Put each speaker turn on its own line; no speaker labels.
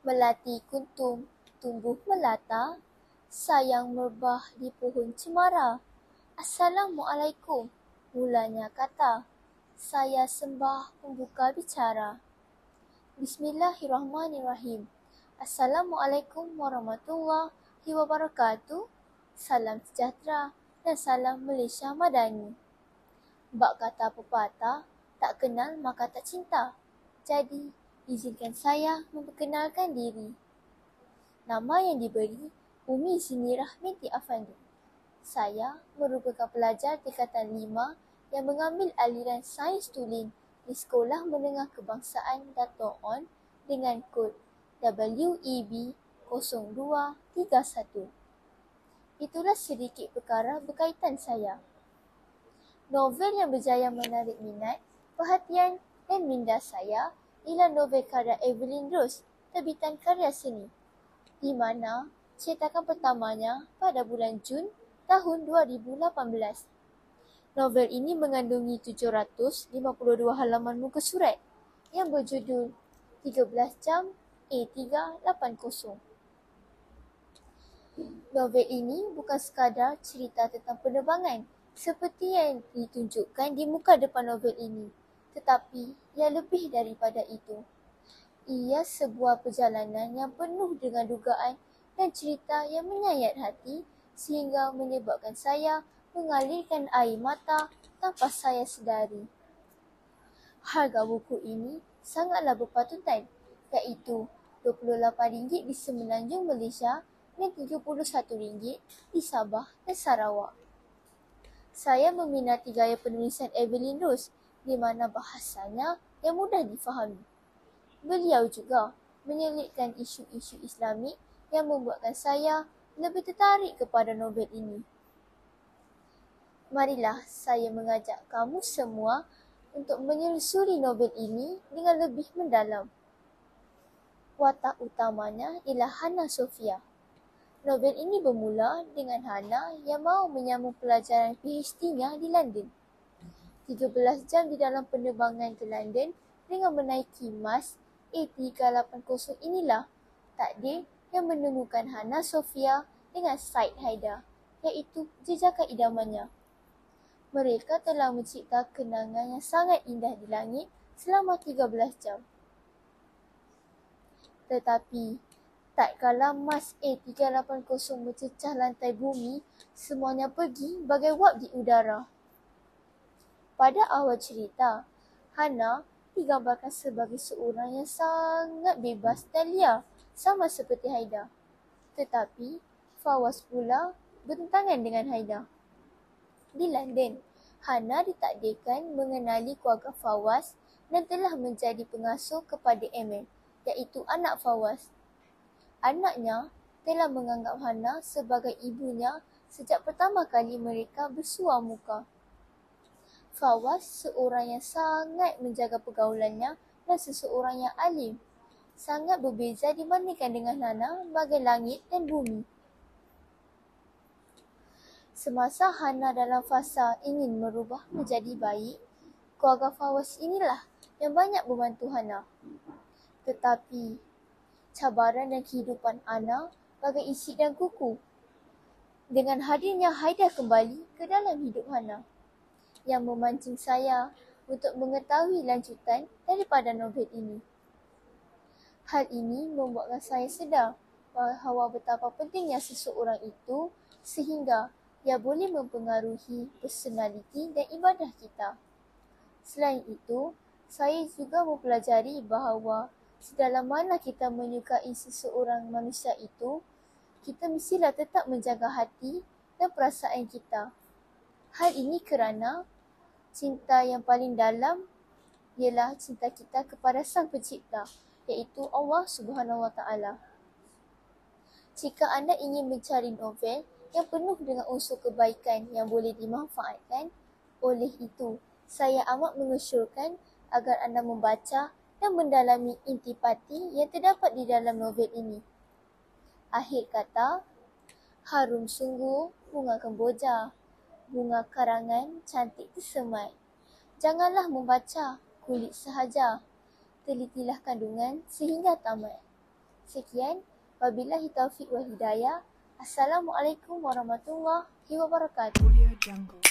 Melati kuntum tumbuh melata, sayang merbah di pohon cemara. Assalamualaikum, mulanya kata, saya sembah pembuka bicara. Bismillahirrahmanirrahim. Assalamualaikum warahmatullahi wabarakatuh. Salam sejahtera dan salam Malaysia Madani. Bak kata pepatah, tak kenal maka tak cinta. Jadi, izinkan saya memperkenalkan diri. Nama yang diberi Umi Zimirah binti Afandi. Saya merupakan pelajar tingkatan 5 yang mengambil aliran Sains Tulen di Sekolah Menengah Kebangsaan Dato' On dengan kod WEB 0231. Itulah sedikit perkara berkaitan saya. Novel yang berjaya menarik minat, perhatian dan minda saya ialah novel karya Evelyn Rose, terbitan Karya Seni, di mana cetakan pertamanya pada bulan Jun tahun 2018. Novel ini mengandungi 752 halaman muka surat yang berjudul 13 Jam A380. Novel ini bukan sekadar cerita tentang penerbangan seperti yang ditunjukkan di muka depan novel ini, tetapi ia lebih daripada itu. Ia sebuah perjalanan yang penuh dengan dugaan dan cerita yang menyayat hati sehingga menyebabkan saya mengalirkan air mata tanpa saya sedari. Harga buku ini sangatlah berpatutan, iaitu RM28 di Semenanjung Malaysia dan RM31 di Sabah dan Sarawak. Saya meminati gaya penulisan Evelyn Rose di mana bahasanya yang mudah difahami. Beliau juga menyelitkan isu-isu Islamik yang membuatkan saya lebih tertarik kepada novel ini. Marilah saya mengajak kamu semua untuk menyelusuri novel ini dengan lebih mendalam. Watak utamanya ialah Hana Sofia. Novel ini bermula dengan Hana yang mahu menyambung pelajaran PhD-nya di London. 13 jam di dalam penerbangan ke London dengan menaiki Mars A380 inilah takdir yang menemukan Hana Sofia dengan Said Haidar, iaitu jejaka idamannya. Mereka telah mencipta kenangan yang sangat indah di langit selama 13 jam. Tetapi, tak kala Mars A380 mencecah lantai bumi, semuanya pergi bagai wap di udara. Pada awal cerita, Hana digambarkan sebagai seorang yang sangat bebas dan liar, sama seperti Haidar. Tetapi, Fawaz pula bertentangan dengan Haidar. Di London, Hana ditakdirkan mengenali keluarga Fawaz dan telah menjadi pengasuh kepada Emil, iaitu anak Fawaz. Anaknya telah menganggap Hana sebagai ibunya sejak pertama kali mereka bersua muka. Fawaz seorang yang sangat menjaga pergaulannya dan seseorang yang alim. Sangat berbeza dibandingkan dengan Hana bagai langit dan bumi. Semasa Hana dalam fasa ingin merubah menjadi baik, keluarga Fawaz inilah yang banyak membantu Hana. Tetapi, cabaran dan kehidupan Hana bagai isi dan kuku. Dengan hadirnya Haidar kembali ke dalam hidup Hana, yang memancing saya untuk mengetahui lanjutan daripada novel ini. Hal ini membuatkan saya sedar bahawa betapa pentingnya seseorang itu sehingga ia boleh mempengaruhi personaliti dan ibadah kita. Selain itu, saya juga mempelajari bahawa sedalam mana kita menyukai seseorang manusia itu, kita mestilah tetap menjaga hati dan perasaan kita. Hal ini kerana cinta yang paling dalam ialah cinta kita kepada Sang Pencipta, iaitu Allah Subhanahu Wa Taala. Jika anda ingin mencari novel yang penuh dengan unsur kebaikan yang boleh dimanfaatkan, oleh itu saya amat mengesyorkan agar anda membaca dan mendalami intipati yang terdapat di dalam novel ini. Akhir kata, harum sungguh bunga kemboja, bunga karangan cantik tersemat. Janganlah membaca kulit sahaja, telitilah kandungan sehingga tamat. Sekian, wabillahi taufiq wal hidayah. Assalamualaikum warahmatullahi wabarakatuh.
Audio Jungle.